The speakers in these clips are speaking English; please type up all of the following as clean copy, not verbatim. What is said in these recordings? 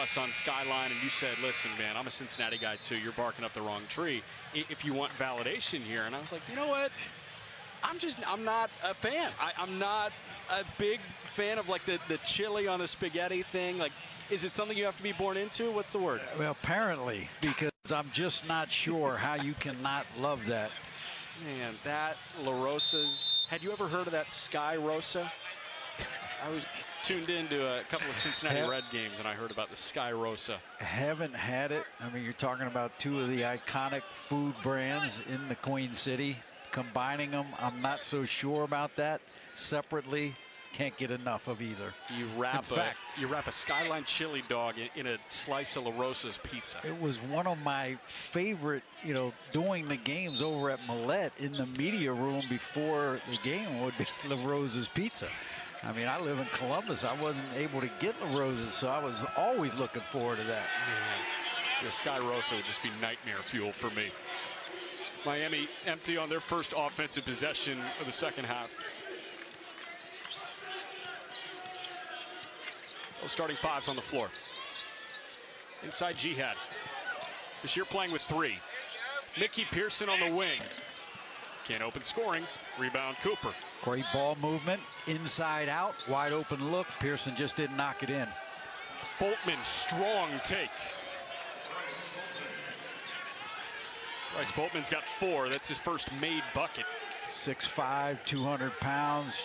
us on Skyline and you said, listen, man, I'm a Cincinnati guy too. You're barking up the wrong tree if you want validation here. And I was like, you know what? I'm not a fan. I'm not a big fan of like the chili on the spaghetti thing. Like, is it something you have to be born into? What's the word? Well, apparently, because I'm just not sure how you cannot love that. Man, that La Rosa's. Had you ever heard of that Sky Rosa? I was tuned into a couple of Cincinnati Red games and I heard about the Sky Rosa. Haven't had it. I mean, you're talking about two of the iconic food brands in the Queen City. Combining them, I'm not so sure about that. Separately, can't get enough of either. You wrap a Skyline chili dog in a slice of La Rosa's pizza. It was one of my favorite, doing the games over at Millette in the media room before the game would be La Rosa's pizza. I mean, I live in Columbus. I wasn't able to get La Rosa's, so I was always looking forward to that. Man, the Sky Rosa would just be nightmare fuel for me. Miami empty on their first offensive possession of the second half. Those starting fives on the floor. Inside Jihad. This year playing with 3. Mickey Pearson on the wing. Can't open scoring. Rebound Cooper. Great ball movement. Inside out. Wide open look. Pearson just didn't knock it in. Boltman, strong take. Bryce Boltman's got 4. That's his first made bucket. 6'5", 200 pounds.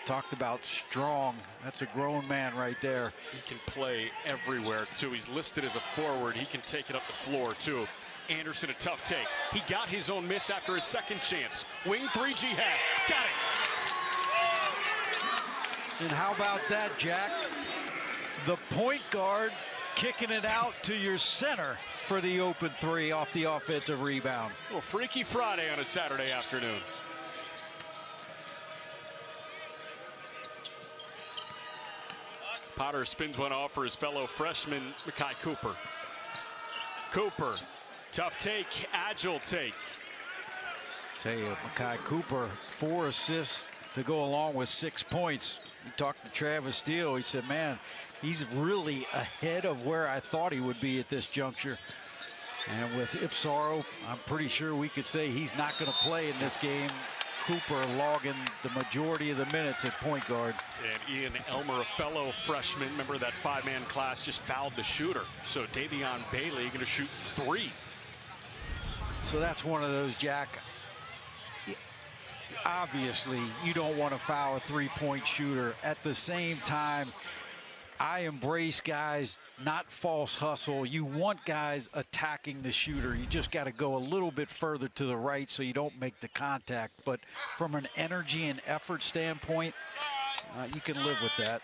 Talked about strong. That's a grown man right there. He can play everywhere, too. He's listed as a forward. He can take it up the floor, too. Anderson, a tough take. He got his own miss after his second chance. Wing 3, Jihad. Got it. And how about that, Jack? The point guard kicking it out to your center for the open 3 off the offensive rebound. Well, Freaky Friday on a Saturday afternoon. Potter spins one off for his fellow freshman, Makai Cooper. Cooper, tough take, agile take. Tell you, Makai Cooper, 4 assists to go along with 6 points. You talked to Travis Steele. He said, man, he's really ahead of where I thought he would be at this juncture. And with Ipsaro, I'm pretty sure we could say he's not going to play in this game. Cooper logging the majority of the minutes at point guard. And Ian Elmer, a fellow freshman, member of that 5-man class, just fouled the shooter. So Davion Bailey going to shoot 3. So that's one of those, Jack. Obviously, you don't want to foul a 3-point shooter. At the same time, I embrace guys, not false hustle. You want guys attacking the shooter. You just got to go a little bit further to the right so you don't make the contact. But from an energy and effort standpoint, you can live with that.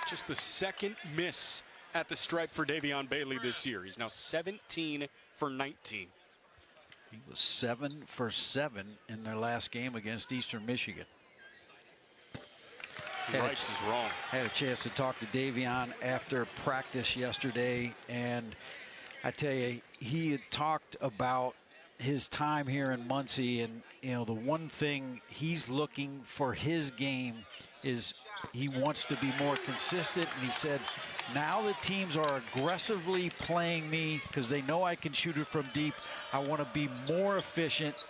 Just the second miss at the stripe for Davion Bailey this year. He's now 17 for 19. He was 7 for 7 in their last game against Eastern Michigan. Rice is wrong. Had a chance to talk to Davion after practice yesterday, and I tell you, he had talked about his time here in Muncie, and the one thing he's looking for his game is he wants to be more consistent. And he said, now the teams are aggressively playing me because they know I can shoot it from deep. I want to be more efficient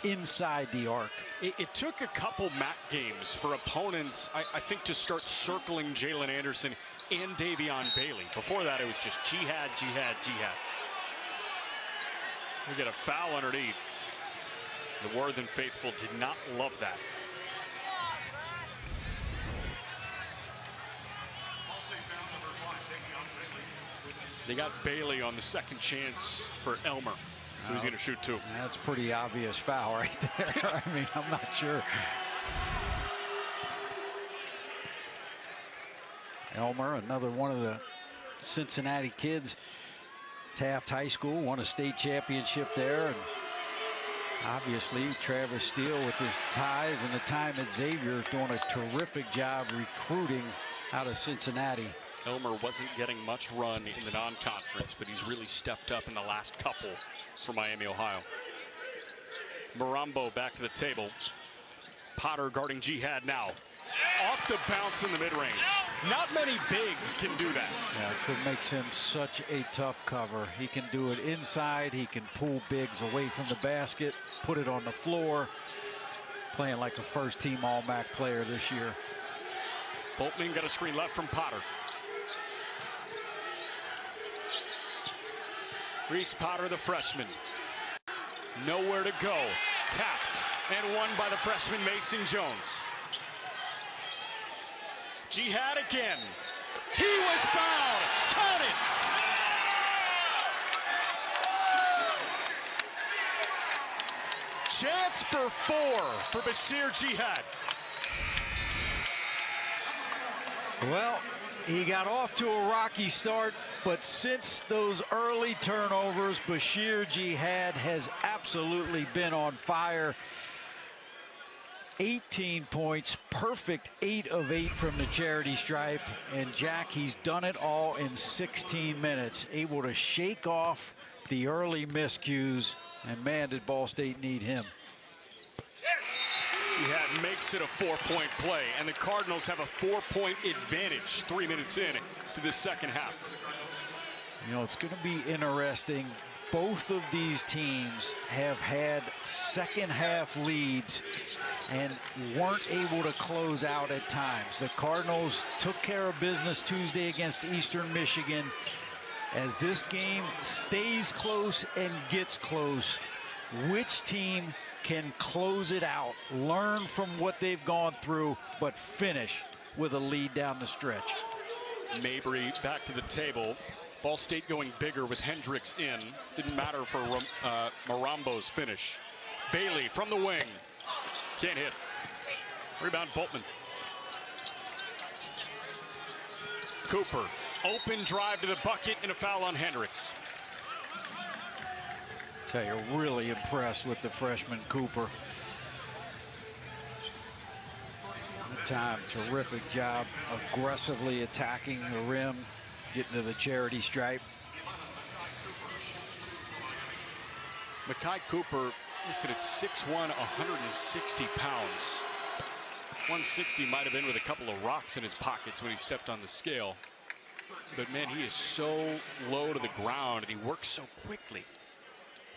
inside the arc. It took a couple MAC games for opponents, I think, to start circling Jalen Anderson and Davion Bailey. Before that, it was just Jihad, Jihad, Jihad. We get a foul underneath. The Worthen faithful did not love that. They got Bailey on the second chance for Elmer. So he's going to shoot 2. That's pretty obvious foul right there. I mean, I'm not sure. Elmer, another one of the Cincinnati kids. Taft High School, won a state championship there. And obviously, Travis Steele with his ties and the time at Xavier doing a terrific job recruiting out of Cincinnati. Elmer wasn't getting much run in the non-conference, but he's really stepped up in the last couple for Miami, Ohio. Marambo back to the table. Potter guarding Jihad now. Off the bounce in the mid-range. Not many bigs can do that. Yeah, that's what makes him such a tough cover. He can do it inside. He can pull bigs away from the basket, put it on the floor. Playing like a first-team All-MAC player this year. Boltman got a screen left from Potter. Reese Potter, the freshman. Nowhere to go. Tapped and won by the freshman Mason Jones. Jihad again. He was fouled. Count it. Chance for 4 for Basheer Jihad. Well, he got off to a rocky start, but since those early turnovers, Basheer Jihad has absolutely been on fire. 18 points, perfect 8 of 8 from the charity stripe. And Jack, he's done it all in 16 minutes, able to shake off the early miscues. And man, did Ball State need him. Jihad makes it a 4-point play, and the Cardinals have a 4-point advantage 3 minutes in to the second half. You know, it's going to be interesting. Both of these teams have had second half leads and weren't able to close out at times. The Cardinals took care of business Tuesday against Eastern Michigan. As this game stays close and gets close, which team can close it out, learn from what they've gone through, but finish with a lead down the stretch? Mabry back to the table. Ball State going bigger with Hendricks in. Didn't matter for Marambo's finish. Bailey from the wing. Can't hit. Rebound Boltman. Cooper. Open drive to the bucket and a foul on Hendricks. Tell you, really impressed with the freshman Cooper. Time, terrific job aggressively attacking the rim, getting to the charity stripe. Makai Cooper listed at 6'1", 160 pounds. 160 might have been with a couple of rocks in his pockets when he stepped on the scale. But man, he is so low to the ground and he works so quickly.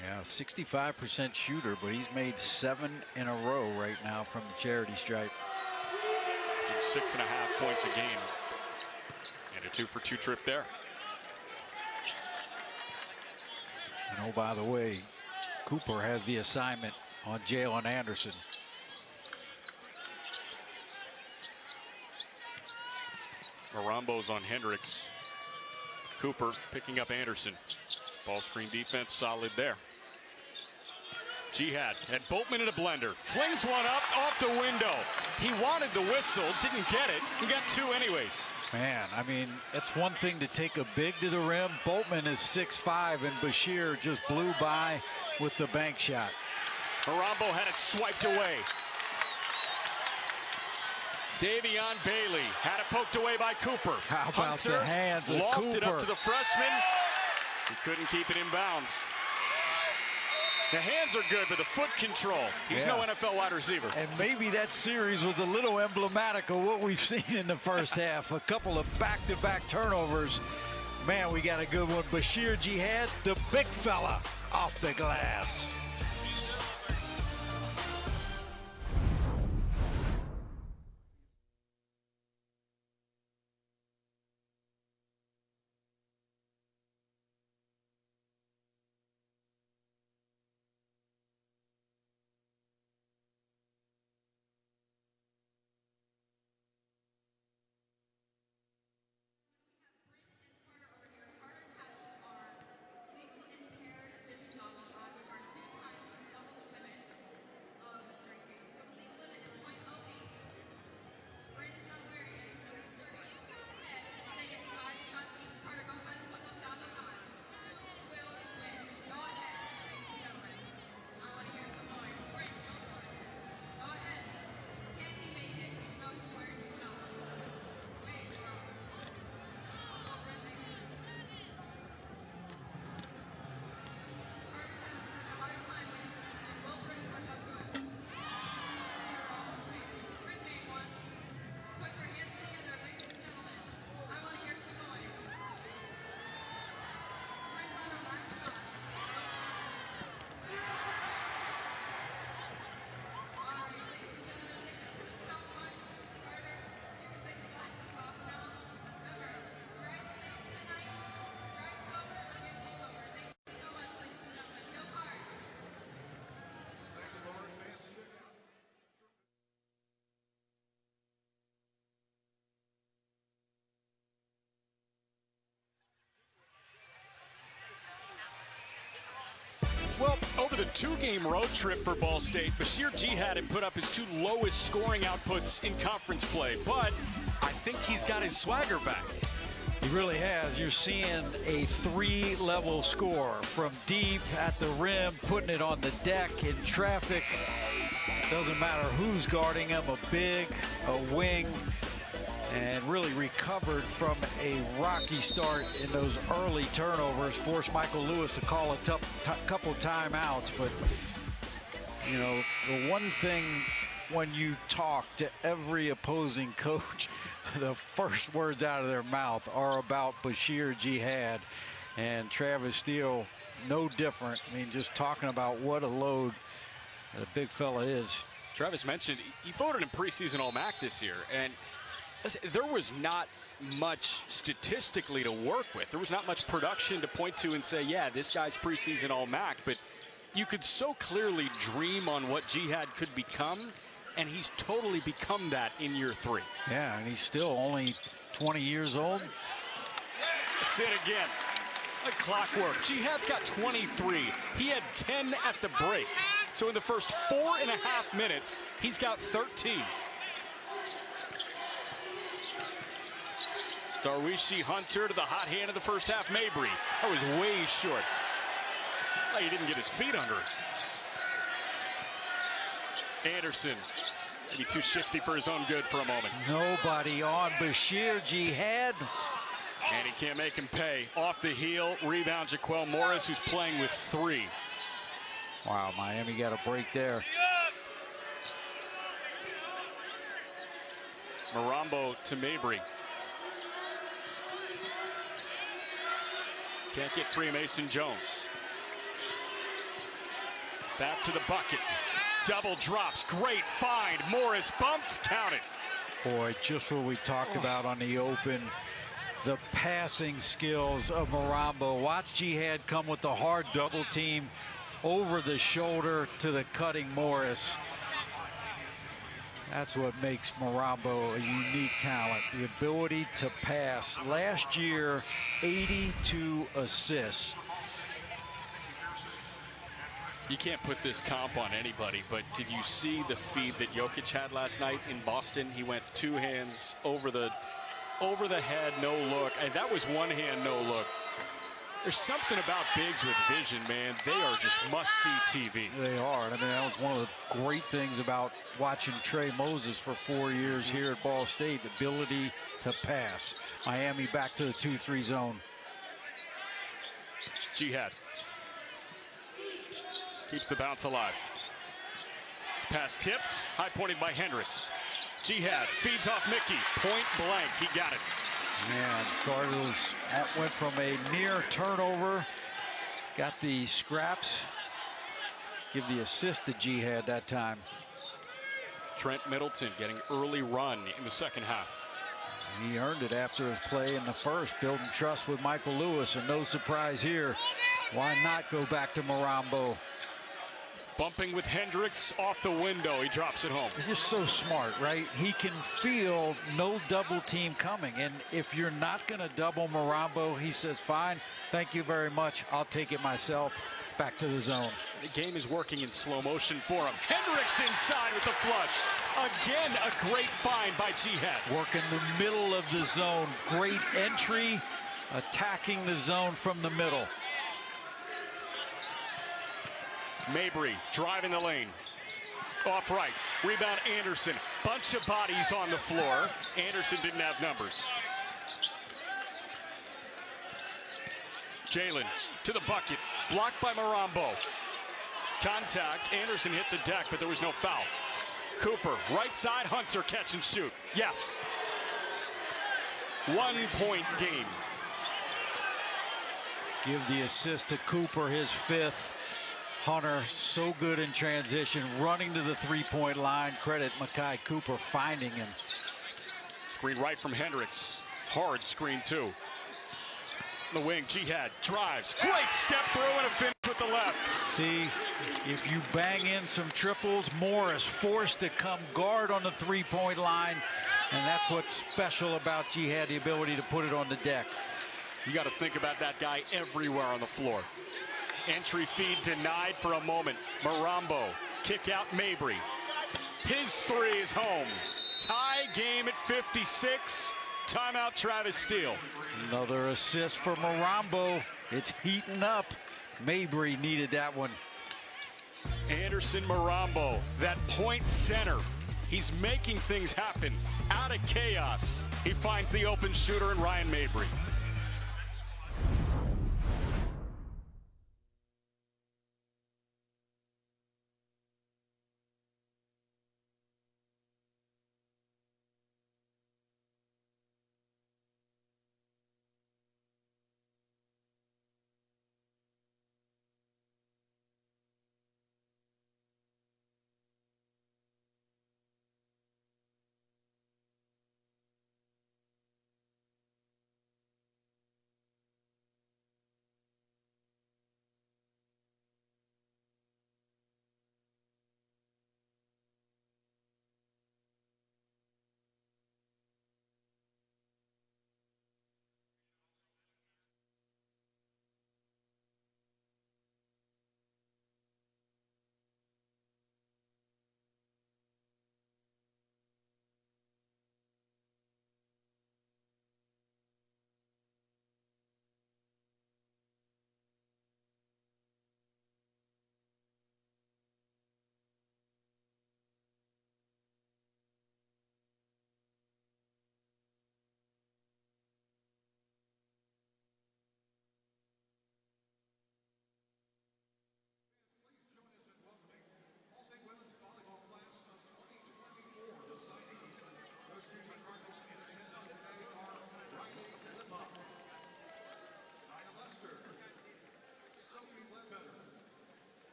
Yeah, 65% shooter, but he's made 7 in a row right now from the charity stripe. 6.5 points a game. And a 2-for-2 trip there. And oh, by the way, Cooper has the assignment on Jalen Anderson. Marambo's on Hendricks. Cooper picking up Anderson. Ball screen defense solid there. Jihad and Boltman in a blender. Flings one up off the window. He wanted the whistle, didn't get it. He got 2 anyways. Man, I mean, it's one thing to take a big to the rim. Boltman is 6'5", and Basheer just blew by with the bank shot. Marambo had it swiped away. Davion Bailey had it poked away by Cooper. How about Hunter the hands of lofted Cooper? It up to the freshman. He couldn't keep it in bounds. The hands are good, but the foot control. He's no NFL wide receiver. And maybe that series was a little emblematic of what we've seen in the first half. A couple of back-to-back turnovers. Man, we got a good one. Basheer Jihad, the big fella, off the glass. the 2-game road trip for Ball State, Basheer Jihad had put up his 2 lowest scoring outputs in conference play, but I think he's got his swagger back. He really has. You're seeing a 3-level score from deep at the rim, putting it on the deck in traffic. Doesn't matter who's guarding him, a big, a wing, and really recovered from a rocky start in those early turnovers. Forced Michael Lewis to call a couple timeouts. But, you know, the one thing when you talk to every opposing coach, the first words out of their mouth are about Basheer Jihad, and Travis Steele no different. I mean, just talking about what a load the big fella is. Travis mentioned he voted in preseason All-MAC this year, and there was not much statistically to work with. There was not much production to point to and say, yeah, this guy's preseason All-MAC, but you could so clearly dream on what Jihad could become, and he's totally become that in year 3. Yeah, and he's still only 20 years old. That's it again. Like clockwork. Jihad's got 23. He had 10 at the break. So in the first 4.5 minutes, he's got 13. Darwishi Hunter to the hot hand of the first half. Mabry. That was way short. Oh, he didn't get his feet under it. Anderson. Maybe too shifty for his own good for a moment. Nobody on Basheer Jihad. And he can't make him pay. Off the heel, rebound Jaquel Morris, who's playing with 3. Wow, Miami got a break there. Marambo to Mabry. Can't get free Mason Jones. Back to the bucket. Double drops. Great find. Morris bumps. Count it. Boy, just what we talked about on the open. The passing skills of Marambo. Watch Jihad come with the hard double team over the shoulder to the cutting Morris. That's what makes Marambo a unique talent. The ability to pass. Last year, 82 assists. You can't put this comp on anybody, but did you see the feed that Jokic had last night in Boston? He went 2 hands over the head, no look. And that was 1 hand, no look. There's something about bigs with vision, man. They are just must-see TV. They are. I mean, that was one of the great things about watching Trey Moses for 4 years here at Ball State. The ability to pass. Miami back to the 2-3 zone. Jihad. Keeps the bounce alive. Pass tipped. High pointed by Hendricks. Jihad feeds off Mickey. Point blank. He got it. Man, Carlos went from a near turnover. Got the scraps. Give the assist to Jihad that time. Trent Middleton getting early run in the second half. He earned it after his play in the first, building trust with Michael Lewis, and no surprise here. Why not go back to Marambo? Bumping with Hendricks off the window. He drops it home. He's just so smart, right? He can feel no double team coming. And if you're not going to double Marambo, he says, fine, thank you very much. I'll take it myself. Back to the zone. The game is working in slow motion for him. Hendricks inside with the flush. Again, a great find by Jihad. Working the middle of the zone. Great entry, attacking the zone from the middle. Mabry driving the lane. Off right. Rebound Anderson. Bunch of bodies on the floor. Anderson didn't have numbers. Jalen to the bucket. Blocked by Marambo. Contact. Anderson hit the deck, but there was no foul. Cooper, right side. Hunter, catch and shoot. Yes. 1 point game. Give the assist to Cooper, his 5th. Hunter, so good in transition, running to the 3-point line. Credit Makai Cooper finding him. Screen right from Hendricks. Hard screen, too. The wing, Jihad drives. Great step through and a finish with the left. See, if you bang in some triples, Morris forced to come guard on the 3-point line. And that's what's special about Jihad, the ability to put it on the deck. You got to think about that guy everywhere on the floor. Entry feed denied for a moment. Marambo, kick out Mabry. His three is home. Tie game at 56. Timeout Travis Steele. Another assist for Marambo. It's heating up. Mabry needed that one. Anderson Marambo, that point center. He's making things happen out of chaos. He finds the open shooter in Ryan Mabry.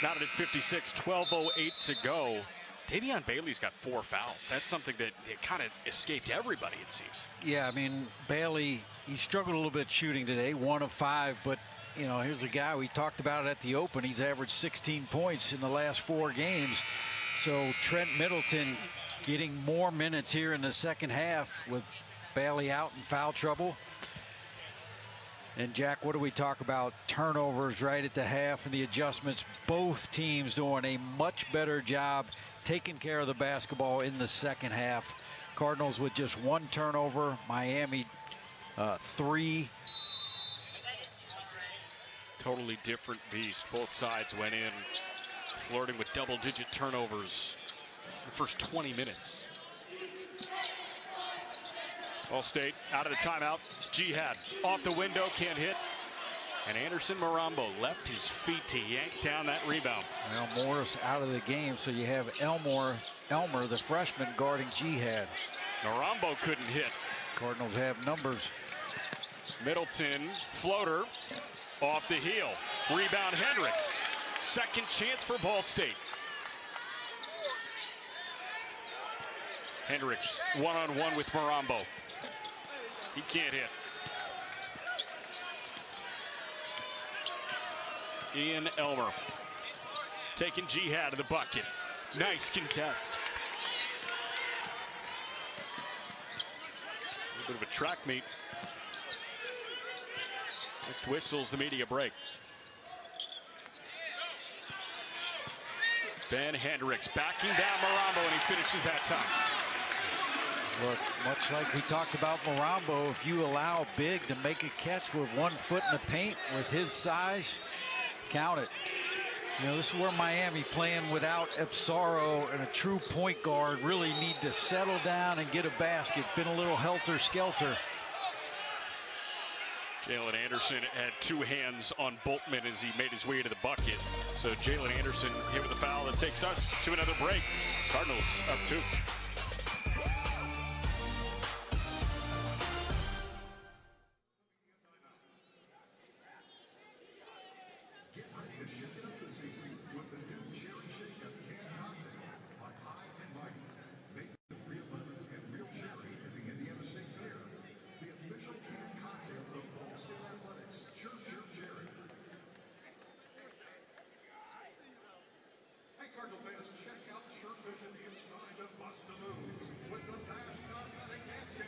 Now at 56, 12:08 to go. Davion Bailey's got 4 fouls. That's something that it kind of escaped everybody, it seems. Yeah, I mean, Bailey, he struggled a little bit shooting today, 1 of 5, but you know, here's a guy we talked about at the Open. He's averaged 16 points in the last 4 games. So Trent Middleton getting more minutes here in the second half with Bailey out in foul trouble. And Jack, what do we talk about? Turnovers right at the half and the adjustments. Both teams doing a much better job taking care of the basketball in the second half. Cardinals with just 1 turnover. Miami 3. Totally different beast. Both sides went in flirting with double-digit turnovers the first 20 minutes. Ball State out of the timeout. Jihad off the window, can't hit. And Anderson Marambo left his feet to yank down that rebound. Well, Morris out of the game, so you have Elmer, the freshman, guarding Jihad. Marambo couldn't hit. Cardinals have numbers. Middleton, floater, off the heel. Rebound Hendricks. Second chance for Ball State. Hendricks one-on-one with Marambo. He can't hit. Ian Elmer taking Jihad to the bucket. Nice contest. A little bit of a track meet. It whistles the media break. Ben Hendricks backing down Marambo, and he finishes that time. Look, much like we talked about Marambo, if you allow Big to make a catch with 1 foot in the paint with his size, count it. You know, this is where Miami, playing without Epsaro and a true point guard, really need to settle down and get a basket. Been a little helter-skelter. Jalen Anderson had 2 hands on Boltman as he made his way to the bucket. So Jalen Anderson hit with a foul that takes us to another break. Cardinals up 2. Cardinal fans, check out Shirt competition, it's time to bust the move with the Bash Cosmetic Gas Can.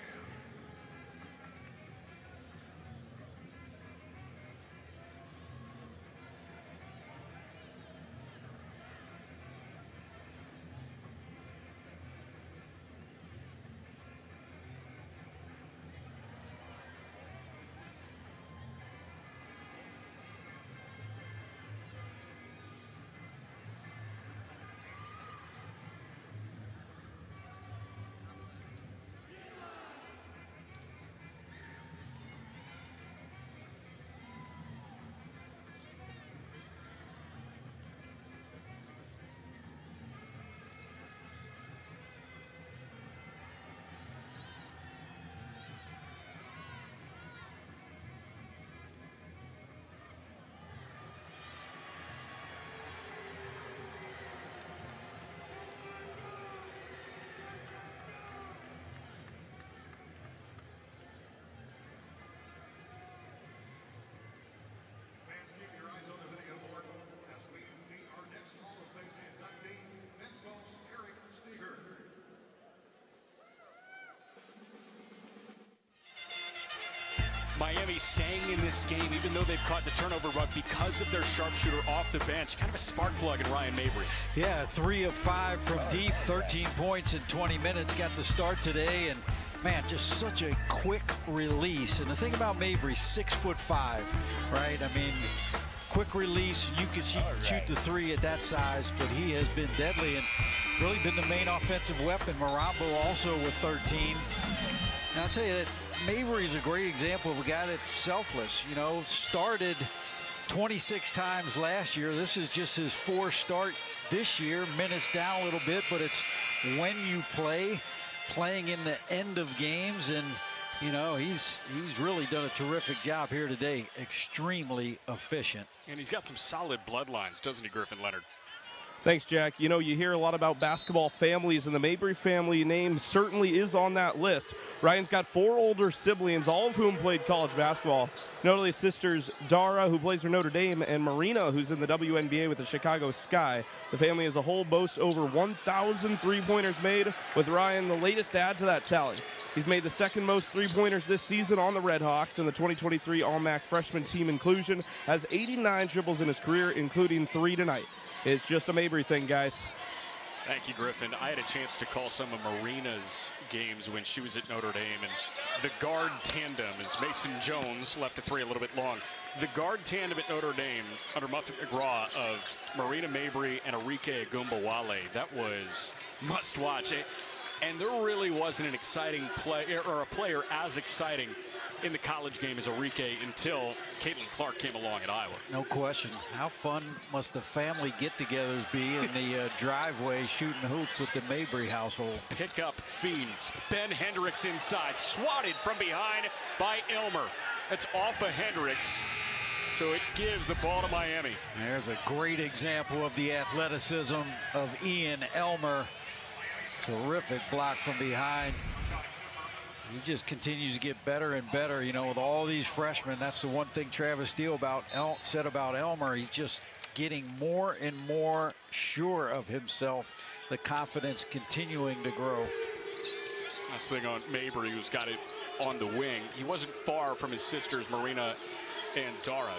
Fans, keep your eyes on the video board as we meet our next Hall of Fame inductee, men's golf's Eric Steger. Miami staying in this game, even though they've caught the turnover rug because of their sharpshooter off the bench. Kind of a spark plug in Ryan Mabry. Yeah, 3 of 5 from deep, 13 points in 20 minutes. Got the start today, and man, just such a quick release. And the thing about Mabry, 6'5", right? I mean, quick release. You can shoot the three at that size, but he has been deadly and really been the main offensive weapon. Marambo also with 13. And I'll tell you that Mabry is a great example of a guy that's selfless. You know, started 26 times last year. This is just his 4th start this year. Minutes down a little bit, but it's when you playing in the end of games, and you know, he's really done a terrific job here today. Extremely efficient. And he's got some solid bloodlines, doesn't he, Griffin Leonard? Thanks, Jack. You know, you hear a lot about basketball families, and the Mabry family name certainly is on that list. Ryan's got 4 older siblings, all of whom played college basketball. Notably, sisters Dara, who plays for Notre Dame, and Marina, who's in the WNBA with the Chicago Sky. The family as a whole boasts over 1,000 three-pointers made, with Ryan the latest add to that tally. He's made the 2nd most three-pointers this season on the Red Hawks, and the 2023 All-MAC freshman team inclusion, has 89 triples in his career, including 3 tonight. It's just a Mabry thing, guys. Thank you, Griffin. I had a chance to call some of Marina's games when she was at Notre Dame, and the guard tandem, as Mason Jones left the 3 a little bit long. The guard tandem at Notre Dame under Muffet McGraw of Marina Mabry and Arike Agumbawale, that was must watch. And there really wasn't an exciting player, or a player as exciting in the college game as Arike until Caitlin Clark came along at Iowa. No question. How fun must the family get-togethers be in the driveway shooting hoops with the Mabry household? Pick up feeds. Ben Hendricks inside, swatted from behind by Elmer. That's off of Hendricks, so it gives the ball to Miami. There's a great example of the athleticism of Ian Elmer. Terrific block from behind. He just continues to get better and better, you know, with all these freshmen. That's the one thing Travis Steele said about Elmer. He's just getting more and more sure of himself. The confidence continuing to grow. Last thing on Mabry, who's got it on the wing. He wasn't far from his sisters, Marina and Dara.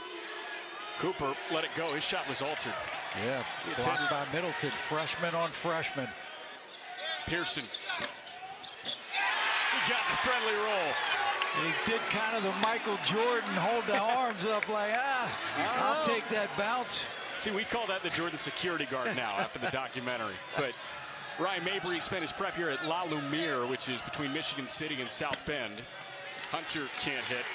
Cooper let it go. His shot was altered. Yeah, blocked by Middleton. Freshman on freshman. Pearson. He got the friendly roll. And he did kind of the Michael Jordan, hold the arms up like, I'll take that bounce. See, we call that the Jordan security guard now after the documentary. But Ryan Mabry spent his prep here at La Lumiere, which is between Michigan City and South Bend. Hunter can't hit.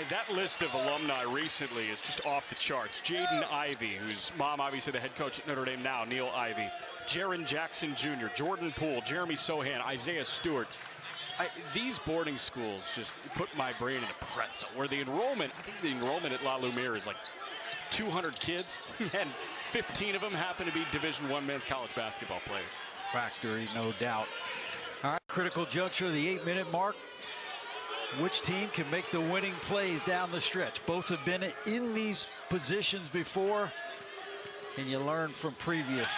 That list of alumni recently is just off the charts. Jaden Ivey, whose mom obviously the head coach at Notre Dame now, Neil Ivey. Jaren Jackson Jr., Jordan Poole, Jeremy Sohan, Isaiah Stewart. These boarding schools just put my brain in a pretzel, where the enrollment, I think the enrollment at La Lumiere is like 200 kids, and 15 of them happen to be Division I men's college basketball players. Factory, no doubt. All right, critical juncture, the 8-minute mark. Which team can make the winning plays down the stretch? Both have been in these positions before. Can you learn from previous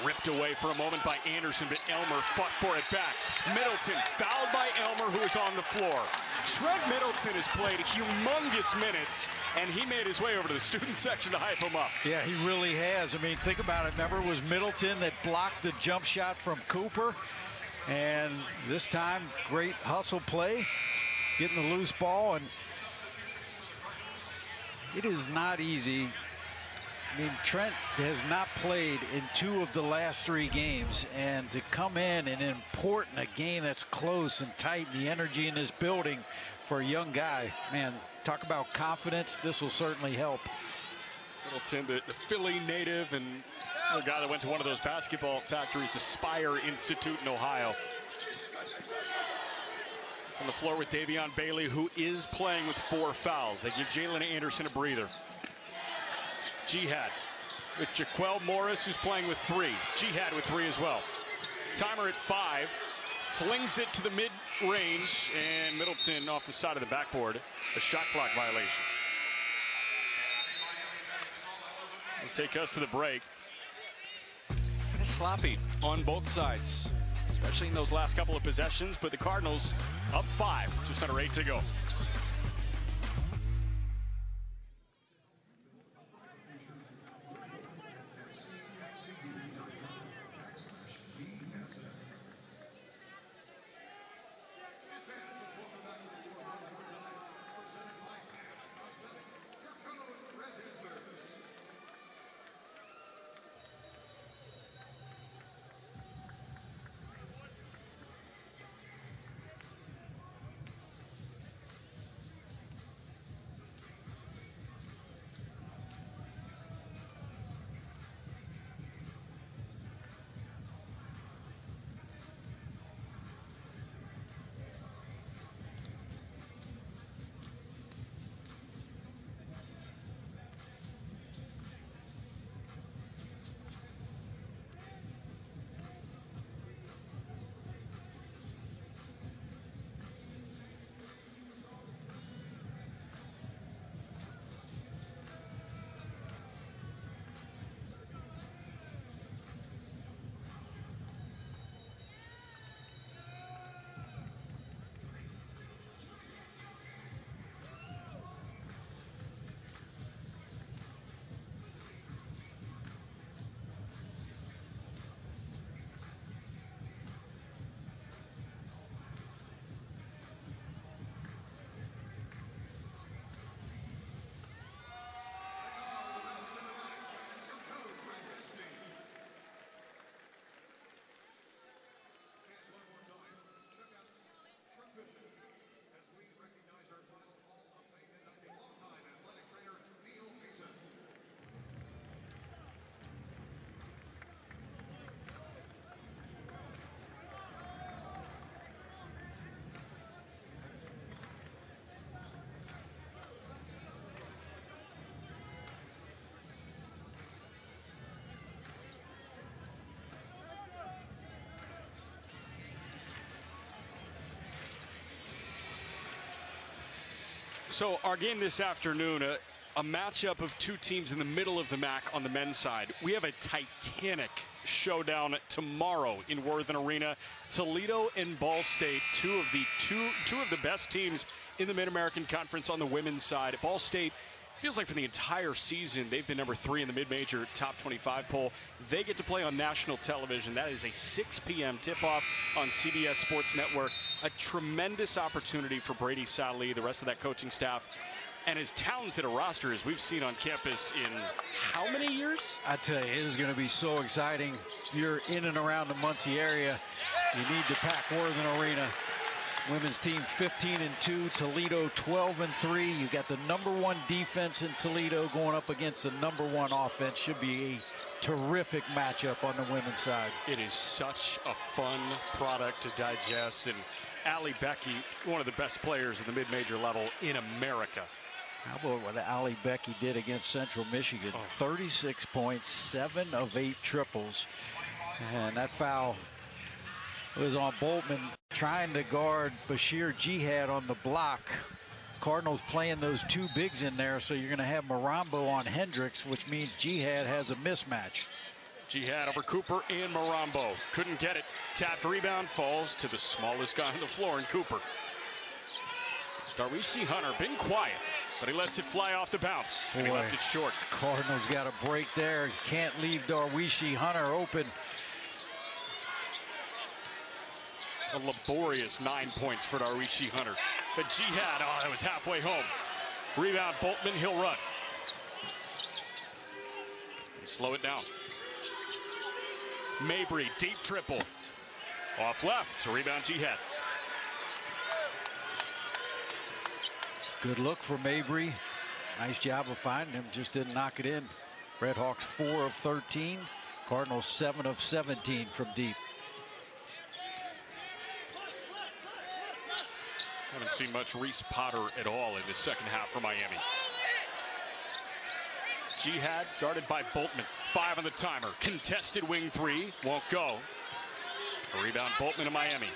Ripped away for a moment by Anderson, but Elmer fought for it back. Middleton fouled by Elmer, who is on the floor. Trent Middleton has played humongous minutes, and he made his way over to the student section to hype him up. Yeah, he really has. I mean, think about it. Remember, it was Middleton that blocked the jump shot from Cooper. And this time, great hustle play, getting the loose ball. And it is not easy. I mean, Trent has not played in 2 of the last 3 games, and to come in and important a game that's close and tight, and the energy in this building for a young guy, man, talk about confidence. This will certainly help. Middleton, the Philly native, and a guy that went to one of those basketball factories, the Spire Institute in Ohio. On the floor with Davion Bailey, who is playing with 4 fouls. They give Jalen Anderson a breather. Jihad with Jaquel Morris, who's playing with 3. Jihad with 3 as well. Timer at 5. Flings it to the mid-range, and Middleton off the side of the backboard. A shot clock violation. Will take us to the break. Sloppy on both sides, especially in those last couple of possessions, but the Cardinals up 5, just under 8 to go. So our game this afternoon, a matchup of 2 teams in the middle of the MAC on the men's side. We have a titanic showdown tomorrow in Worthen Arena. Toledo and Ball State, two of the best teams in the Mid-American Conference on the women's side. Ball State feels like for the entire season they've been number 3 in the mid-major top 25 poll. They get to play on national television. That is a 6 p.m. tip-off on CBS Sports Network. A tremendous opportunity for Brady Sallee, the rest of that coaching staff, and as talented a roster as we've seen on campus in how many years? I tell you, it is going to be so exciting. If you're in and around the Muncie area, you need to pack Worthen Arena. Women's team 15-2, Toledo 12-3. You got the #1 defense in Toledo going up against the #1 offense. Should be a terrific matchup on the women's side. It is such a fun product to digest, and Allie Becky, one of the best players at the mid-major level in America. How about what Allie Becky did against Central Michigan? 36 points, 7 of 8 triples, and that foul was on Boltman trying to guard Bashir Jihad on the block. Cardinals playing those 2 bigs in there, so you're going to have Marambo on Hendricks, which means Jihad has a mismatch. Jihad over Cooper and Marambo. Couldn't get it. Tapped rebound, falls to the smallest guy on the floor in Cooper. Darwishi Hunter been quiet, but he lets it fly off the bounce, and he left it short. Cardinals got a break there. Can't leave Darwishi Hunter open. A laborious 9 points for Darwishi Hunter. But Jihad, that was halfway home. Rebound, Boltman, he'll run. And slow it down. Mabry, deep triple. Off left, rebound Jihad. Good look for Mabry. Nice job of finding him, just didn't knock it in. Redhawks 4 of 13. Cardinals 7 of 17 from deep. Haven't seen much Reese Potter at all in the second half for Miami. Jihad guarded by Boltman. 5 on the timer. Contested wing 3. Won't go. A rebound Boltman in Miami.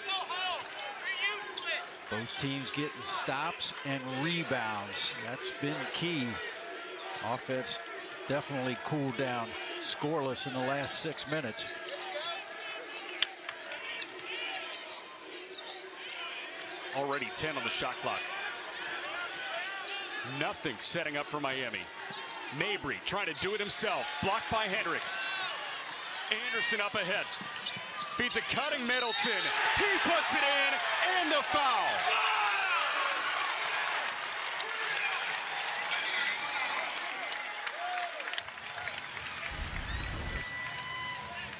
Both teams getting stops and rebounds. That's been key. Offense definitely cooled down. Scoreless in the last 6 minutes. Already 10 on the shot clock. Nothing setting up for Miami. Mabry trying to do it himself. Blocked by Hendricks. Anderson up ahead. Beats a cutting Middleton. He puts it in, and the foul.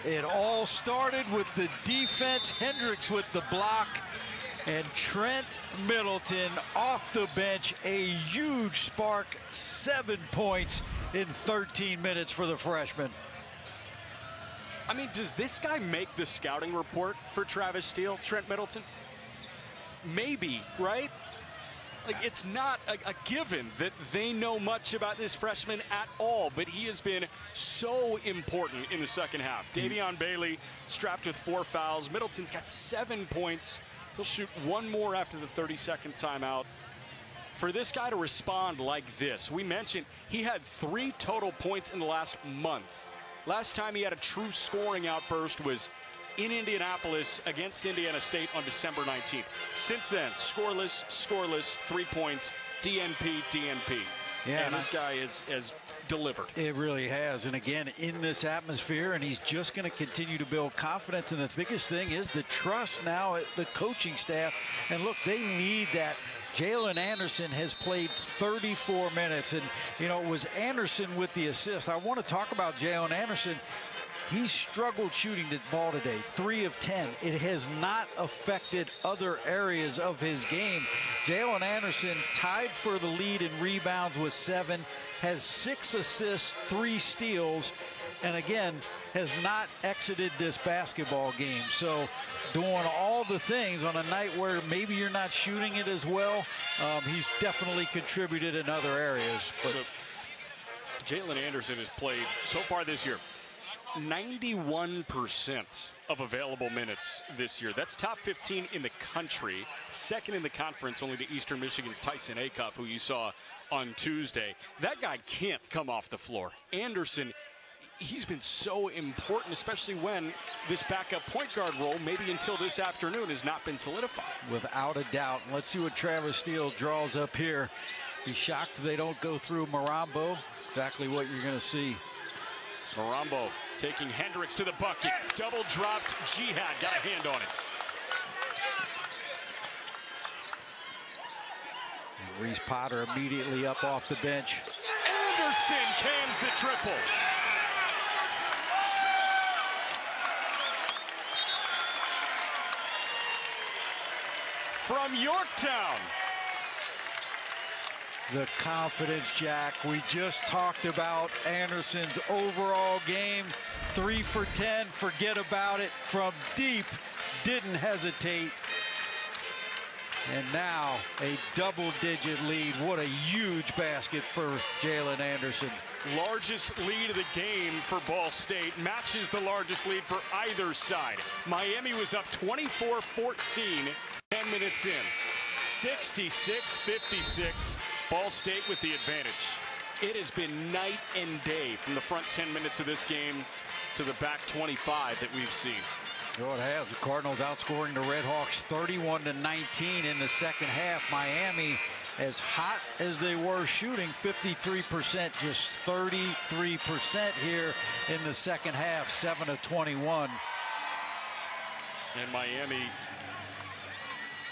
It all started with the defense. Hendricks with the block. And Trent Middleton off the bench, a huge spark, 7 points in 13 minutes for the freshman. I mean, does this guy make the scouting report for Travis Steele, Trent Middleton? Maybe, right? Like, it's not a given that they know much about this freshman at all, but he has been so important in the second half. Davion Bailey strapped with 4 fouls. Middleton's got 7 points. He'll shoot 1 more after the 32nd timeout. For this guy to respond like this, we mentioned he had 3 total points in the last month. Last time he had a true scoring outburst was in Indianapolis against Indiana State on December 19th. Since then, scoreless, 3 points, DNP. Yeah, and this guy has delivered. It really has. And again, in this atmosphere, and he's just going to continue to build confidence. And the biggest thing is the trust now at the coaching staff. And look, they need that. Jalen Anderson has played 34 minutes. And, you know, it was Anderson with the assist. I want to talk about Jalen Anderson. He struggled shooting the ball today, 3 of 10. It has not affected other areas of his game. Jalen Anderson tied for the lead in rebounds with 7, has 6 assists, 3 steals, and again, has not exited this basketball game. So doing all the things on a night where maybe you're not shooting it as well, he's definitely contributed in other areas. But so, Jalen Anderson has played so far this year 91% of available minutes this year. That's top 15 in the country. Second in the conference, only to Eastern Michigan's Tyson Acuff, who you saw on Tuesday. That guy can't come off the floor. Anderson, he's been so important, especially when this backup point guard role, maybe until this afternoon, has not been solidified. Without a doubt. Let's see what Travis Steele draws up here. Be shocked if they don't go through Marambo. Exactly what you're going to see. Marambo taking Hendricks to the bucket. Double dropped. Jihad got a hand on it. And Reese Potter immediately up off the bench. Anderson cans the triple. From Yorktown. The confidence, Jack. We just talked about Anderson's overall game. 3 for 10, forget about it. From deep, didn't hesitate. And now a double-digit lead. What a huge basket for Jalen Anderson. Largest lead of the game for Ball State. Matches the largest lead for either side. Miami was up 24-14, 10 minutes in. 66-56. Ball State with the advantage. It has been night and day from the front 10 minutes of this game to the back 25 that we've seen. Oh, it has. The Cardinals outscoring the Red Hawks 31-19 in the second half. Miami, as hot as they were shooting, 53%, just 33% here in the second half, 7-21. And Miami,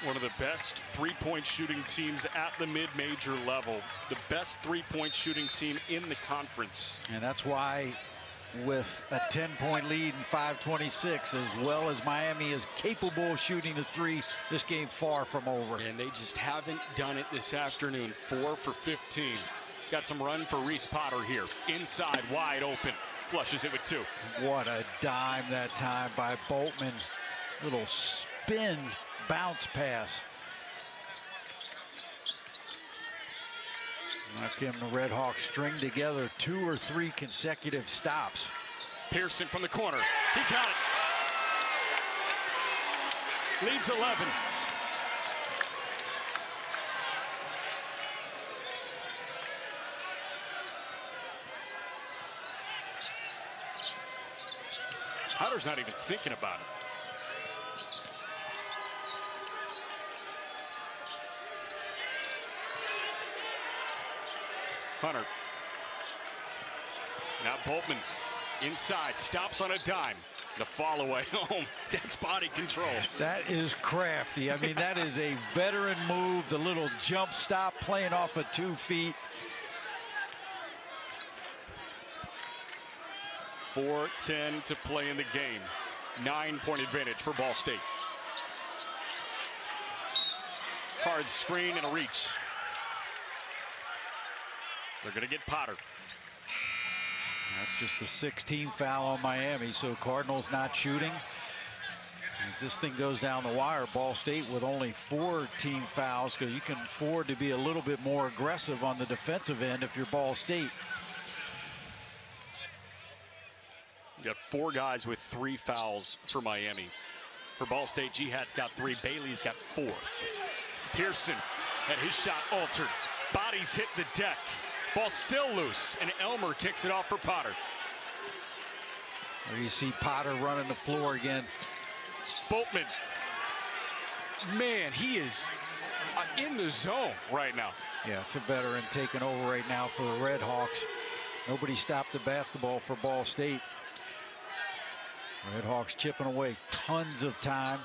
one of the best three-point shooting teams at the mid-major level. The best three-point shooting team in the conference. And that's why, with a 10-point lead in 5:26, as well as Miami is capable of shooting the three, this game far from over. And they just haven't done it this afternoon. 4 for 15. Got some run for Reese Potter here. Inside, wide open. Flushes it with 2. What a dime that time by Boltman. Little spin bounce pass. Now can the Red Hawks string together 2 or 3 consecutive stops. Pearson from the corner. He got it. Leads 11. Potter's not even thinking about it. Hunter. Now Boltman inside, stops on a dime. The fall away home. That's body control. That is crafty. I mean, that is a veteran move. The little jump stop playing off of 2 feet. 4:10 to play in the game. 9-point advantage for Ball State. Hard screen and a reach. They're going to get Potter. That's just a 16 foul on Miami, so Cardinals not shooting. As this thing goes down the wire, Ball State with only 4 team fouls, because you can afford to be a little bit more aggressive on the defensive end if you're Ball State. You got 4 guys with 3 fouls for Miami. For Ball State, Jihad's got 3, Bailey's got 4. Pearson had his shot altered. Bodies hit the deck. Ball still loose, and Elmer kicks it off for Potter. There you see Potter running the floor again. Boltman. Man, he is in the zone right now. Yeah, it's a veteran taking over right now for the Red Hawks. Nobody stopped the basketball for Ball State. Red Hawks chipping away tons of time.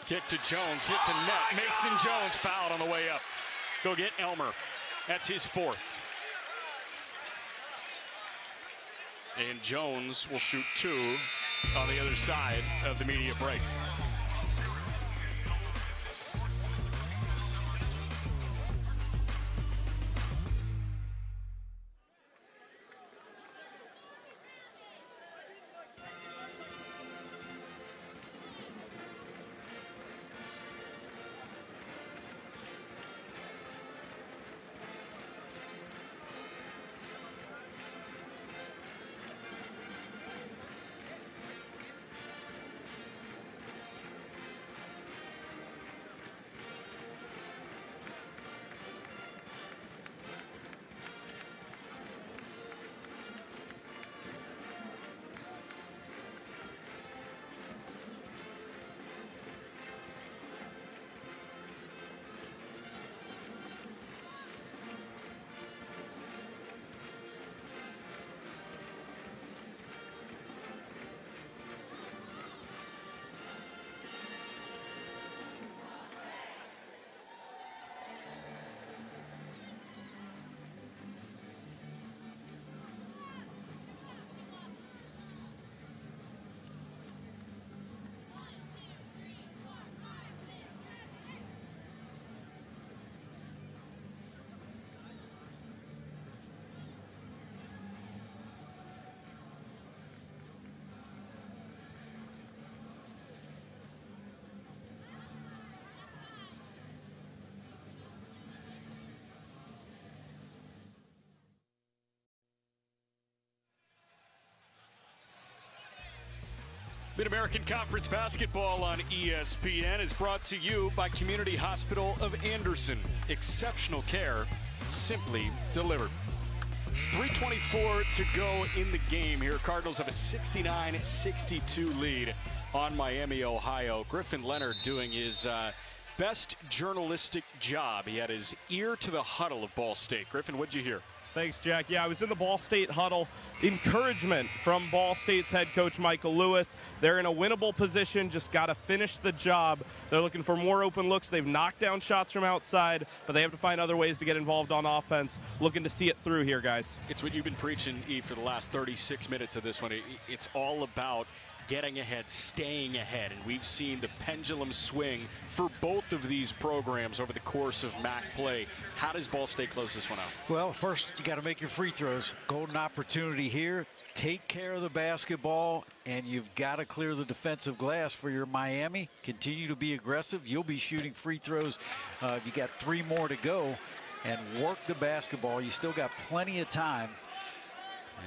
Kick to Jones, hit the net. Mason Jones fouled on the way up. Go get Elmer. That's his 4th. And Jones will shoot 2 on the other side of the media break. Mid-American Conference Basketball on ESPN is brought to you by Community Hospital of Anderson. Exceptional care, simply delivered. 3:24 to go in the game here. Cardinals have a 69-62 lead on Miami, Ohio. Griffin Leonard doing his best journalistic job. He had his ear to the huddle of Ball State. Griffin, what'd you hear? Thanks, Jack. Yeah, I was in the Ball State huddle. Encouragement from Ball State's head coach, Michael Lewis. They're in a winnable position, just got to finish the job. They're looking for more open looks. They've knocked down shots from outside, but they have to find other ways to get involved on offense. Looking to see it through here, guys. It's what you've been preaching, E, for the last 36 minutes of this one. It's all about getting ahead, staying ahead, and we've seen the pendulum swing for both of these programs over the course of MAC play. How does Ball State close this one out? Well, first you got to make your free throws. Golden opportunity here. Take care of the basketball, and you've got to clear the defensive glass for your Miami. Continue to be aggressive. You'll be shooting free throws. You got 3 more to go, and work the basketball. You still got plenty of time.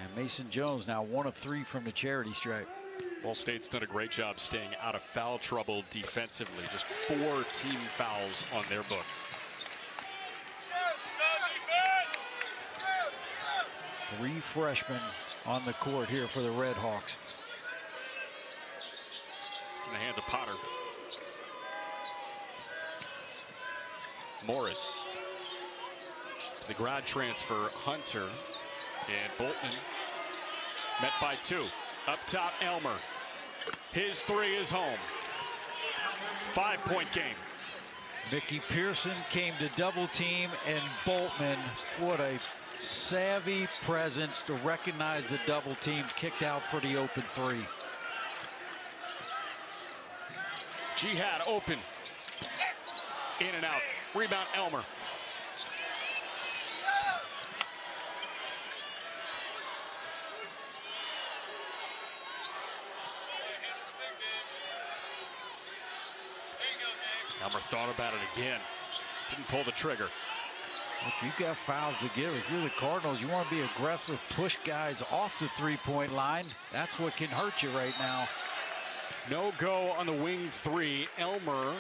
And Mason Jones now 1 of 3 from the charity stripe. Ball State's done a great job staying out of foul trouble defensively. Just 4 team fouls on their book. Three freshmen on the court here for the Red Hawks. In the hands of Potter. Morris. The grad transfer, Hunter. And Boltman met by 2. Up top, Elmer. His 3 is home. 5-point game. Mickey Pearson came to double team, and Boltman, what a savvy presence to recognize the double team, kicked out for the open 3. Jihad open. In and out. Rebound, Elmer. Elmer thought about it again. Didn't pull the trigger. If you've got fouls to give, if you're the Cardinals, you want to be aggressive, push guys off the 3-point line. That's what can hurt you right now. No go on the wing 3. Elmer,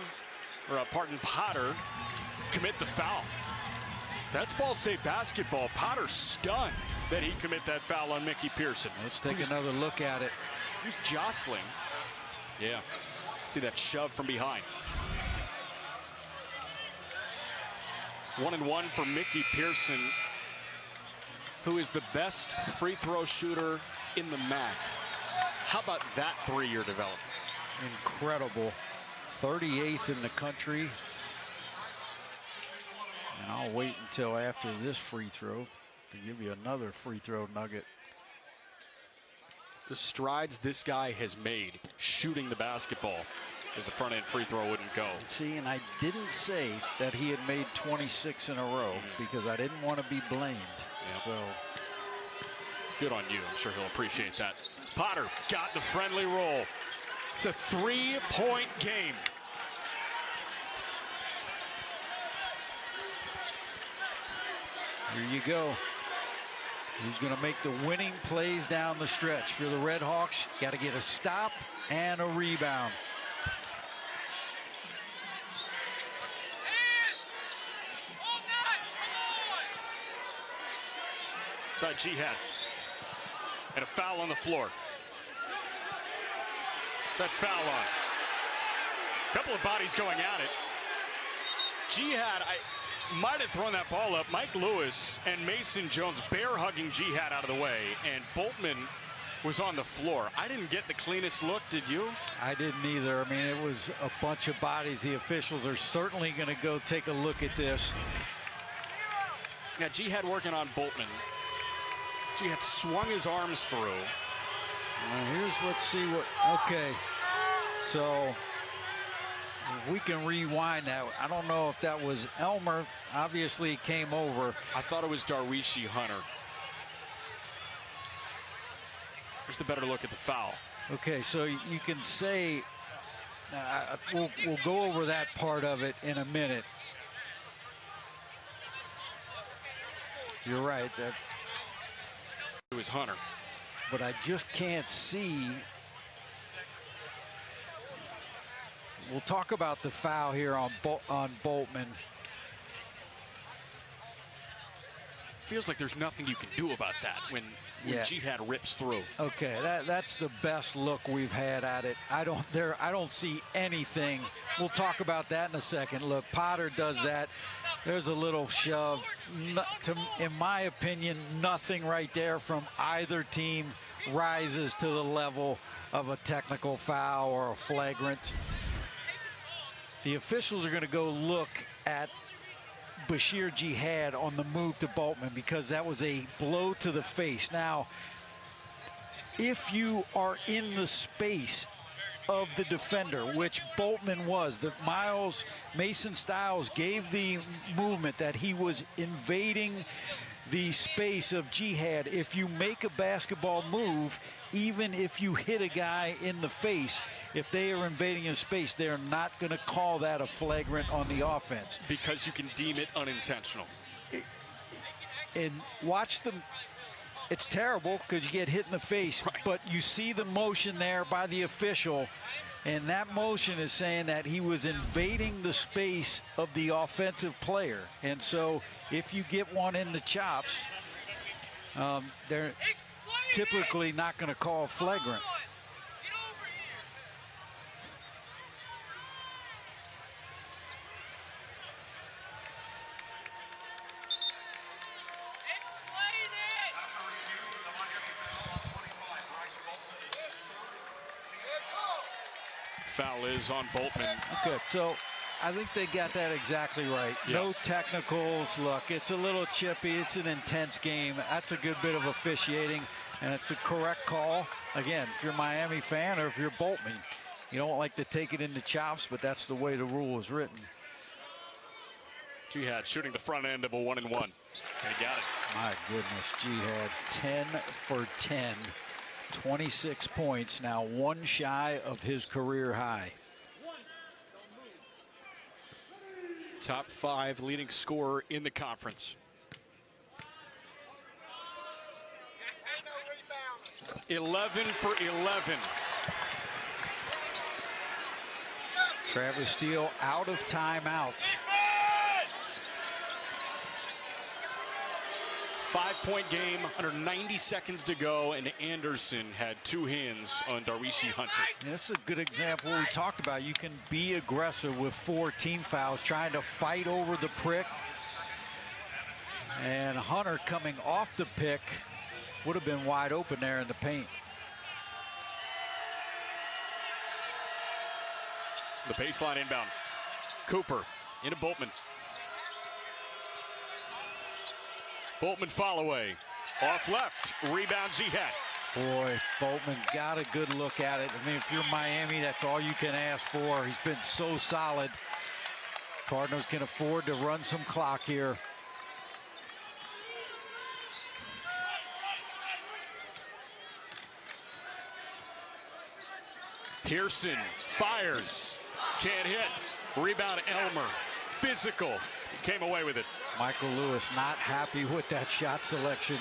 Potter, commit the foul. That's Ball State basketball. Potter stunned that he commit that foul on Mickey Pearson. Let's take another look at it. He's jostling. Yeah. See that shove from behind. 1-1 for Mickey Pearson, who is the best free throw shooter in the MAC. How about that 3-year development? Incredible. 38th in the country. And I'll wait until after this free throw to give you another free throw nugget. The strides this guy has made shooting the basketball, as the front end free throw wouldn't go. See, and I didn't say that he had made 26 in a row because I didn't want to be blamed. Yep. So good on you. I'm sure he'll appreciate that. Potter got the friendly roll. It's a 3-point game. Here you go. Who's going to make the winning plays down the stretch for the Red Hawks? Got to get a stop and a rebound. Inside Jihad. And a foul on the floor. That foul on. A couple of bodies going at it. Jihad, I might have thrown that ball up. Mike Lewis and Mason Jones bear hugging Jihad out of the way, and Boltman was on the floor. I didn't get the cleanest look, did you? I didn't either. I mean, it was a bunch of bodies. The officials are certainly going to go take a look at this. Now, Jihad working on Boltman. Jihad swung his arms through. Let's see what, okay. So, if we can rewind that. I don't know if that was Elmer. Obviously, came over. I thought it was Darwishi Hunter. Here's the better look at the foul. Okay, so you can say, we'll go over that part of it in a minute. You're right. It was Hunter. But I just can't see we'll talk about the foul here on Boltman. Feels like there's nothing you can do about that when Jihad rips through. Okay, that's the best look we've had at it. I don't see anything. We'll talk about that in a second. Look, Potter does that. There's a little shove. In my opinion, nothing right there from either team rises to the level of a technical foul or a flagrant. The officials are going to go look at Basheer Jihad on the move to Boltman because that was a blow to the face. Now, if you are in the space of the defender, which Boltman was, that Mason Styles gave the movement that he was invading the space of Jihad. If you make a basketball move, even if you hit a guy in the face, if they are invading his space, they're not going to call that a flagrant on the offense. Because you can deem it unintentional. And watch them. It's terrible because you get hit in the face, right. But you see the motion there by the official, and that motion is saying that he was invading the space of the offensive player. And so if you get one in the chops, they're typically not going to call flagrant. Foul is on Boltman. Okay, so I think they got that exactly right. Yeah. No technicals. Look, it's a little chippy. It's an intense game. That's a good bit of officiating, and it's a correct call. Again, if you're a Miami fan or if you're Boltman, you don't like to take it into chops, but that's the way the rule is written. Jihad shooting the front end of a 1-and-1. And he got it. My goodness, Jihad 10 for 10. 26 points, now one shy of his career high. Top 5 leading scorer in the conference. 11 for 11. Travis Steele out of timeouts. 5-point game, under 90 seconds to go, and Anderson had 2 hands on Darwishi Hunter. This is a good example we talked about. You can be aggressive with 4 team fouls, trying to fight over the prick. And Hunter coming off the pick would have been wide open there in the paint. The baseline inbound. Cooper into Boltman. Boltman follow away. Off left. Rebound Jihad. Boy, Boltman got a good look at it. I mean, if you're Miami, that's all you can ask for. He's been so solid. Cardinals can afford to run some clock here. Pearson fires. Can't hit. Rebound Elmer. Physical. Came away with it. Michael Lewis not happy with that shot selection.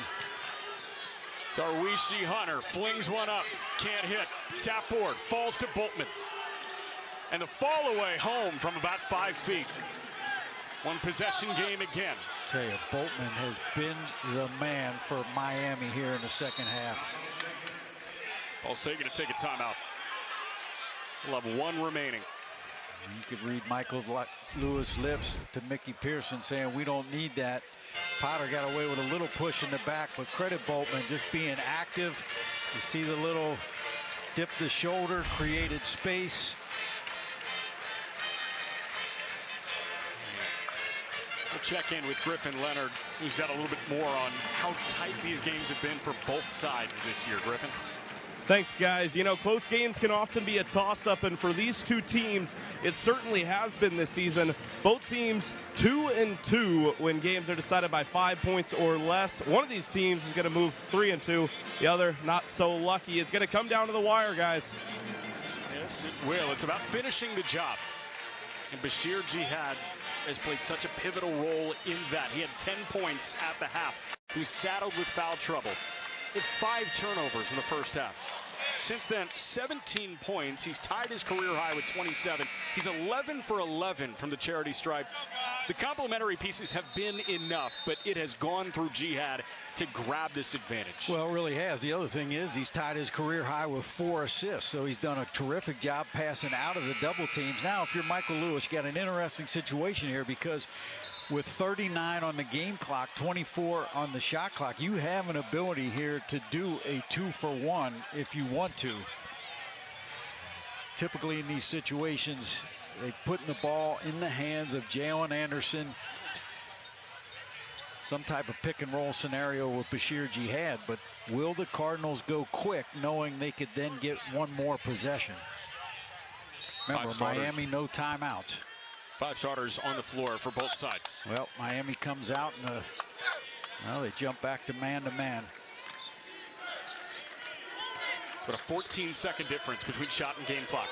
Darwishi Hunter flings one up. Can't hit. Tap board. Falls to Boltman. And the fall away home from about 5 feet. One possession game again. I tell you, Boltman has been the man for Miami here in the second half. Ball State going to take a timeout. We'll have 1 remaining. You could read Michael Lewis' lips to Mickey Pearson saying we don't need that. Potter got away with a little push in the back, but credit Boltman just being active. You see the little dip the shoulder, created space. We'll check in with Griffin Leonard, who's got a little bit more on how tight these games have been for both sides this year. Griffin. Thanks, guys. You know, close games can often be a toss-up, and for these two teams, it certainly has been this season. Both teams 2-2 when games are decided by 5 points or less. One of these teams is going to move 3-2. The other, not so lucky. It's going to come down to the wire, guys. Yes, it will. It's about finishing the job. And Basheer Jihad has played such a pivotal role in that. He had 10 points at the half. He was saddled with foul trouble. He had 5 turnovers in the first half. Since then, 17 points. He's tied his career high with 27. He's 11 for 11 from the charity stripe. The complementary pieces have been enough, but it has gone through Jihad to grab this advantage. Well, it really has. The other thing is he's tied his career high with 4 assists, so he's done a terrific job passing out of the double teams. Now, if you're Michael Lewis, you got an interesting situation here because with 39 on the game clock, 24 on the shot clock, you have an ability here to do a 2-for-1 if you want to. Typically in these situations, they put the ball in the hands of Jalen Anderson. Some type of pick and roll scenario with Bashir Jihad, but will the Cardinals go quick knowing they could then get one more possession? Remember, Miami, no timeouts. 5 starters on the floor for both sides. Well, Miami comes out and well, they jump back to man. But a 14-second difference between shot and game clock.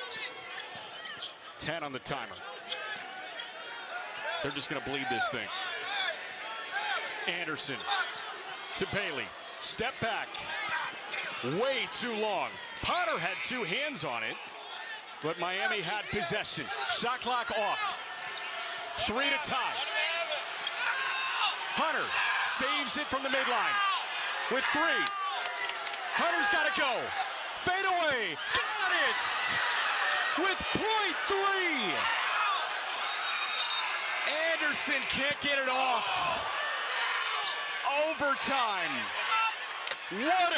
10 on the timer. They're just going to bleed this thing. Anderson to Bailey. Step back. Way too long. Potter had 2 hands on it, but Miami had possession. Shot clock off. 3 to tie. Hunter saves it from the midline with 3. Hunter's got to go. Fade away. Got it with .3. Anderson can't get it off. Overtime. What a